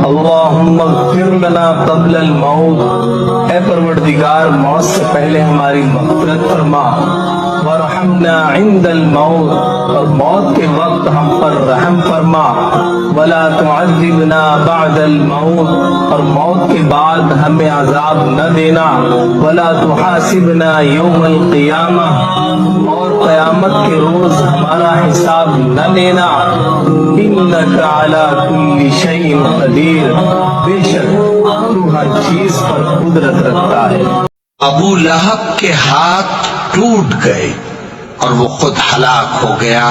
اللہم اغفر لنا قبل الموت، اے پروردگار موت سے پہلے ہماری مغفرت فرما، وارحمنا عند الموت، اور موت کے وقت ہم پر رحم فرما، ولا تعذبنا بعد الموت، اور موت کے بعد ہمیں عذاب نہ دینا، ولا تحاسبنا یوم القیامہ، اور قیامت کے روز ہمارا حساب نہ لینا، انک علی کل شیء قدیر، بے شک تو ہر چیز پر قدرت رکھتا ہے۔ ابو لہب کے ہاتھ ٹوٹ گئے اور وہ خود ہلاک ہو گیا،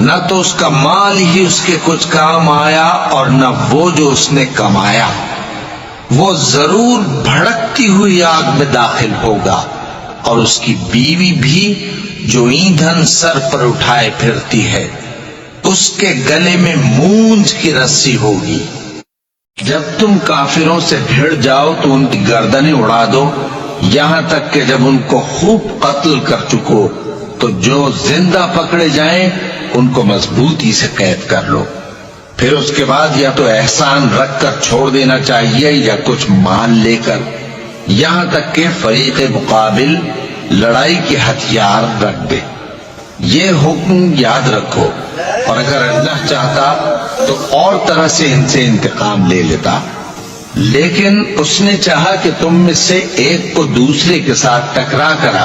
نہ تو اس کا مال ہی اس کے کچھ کام آیا اور نہ وہ جو اس نے کمایا، وہ ضرور بھڑکتی ہوئی آگ میں داخل ہوگا، اور اس کی بیوی بھی جو ایندھن سر پر اٹھائے پھرتی ہے، اس کے گلے میں مونج کی رسی ہوگی۔ جب تم کافروں سے بھیڑ جاؤ تو ان کی گردنیں اڑا دو، یہاں تک کہ جب ان کو خوب قتل کر چکو تو جو زندہ پکڑے جائیں ان کو مضبوطی سے قید کر لو، پھر اس کے بعد یا تو احسان رکھ کر چھوڑ دینا چاہیے یا کچھ مال لے کر، یہاں تک کہ فریق مقابل لڑائی کے ہتھیار رکھ دے۔ یہ حکم یاد رکھو، اور اگر اللہ چاہتا تو اور طرح سے ان سے انتقام لے لیتا، لیکن اس نے چاہا کہ تم میں سے ایک کو دوسرے کے ساتھ ٹکرا کر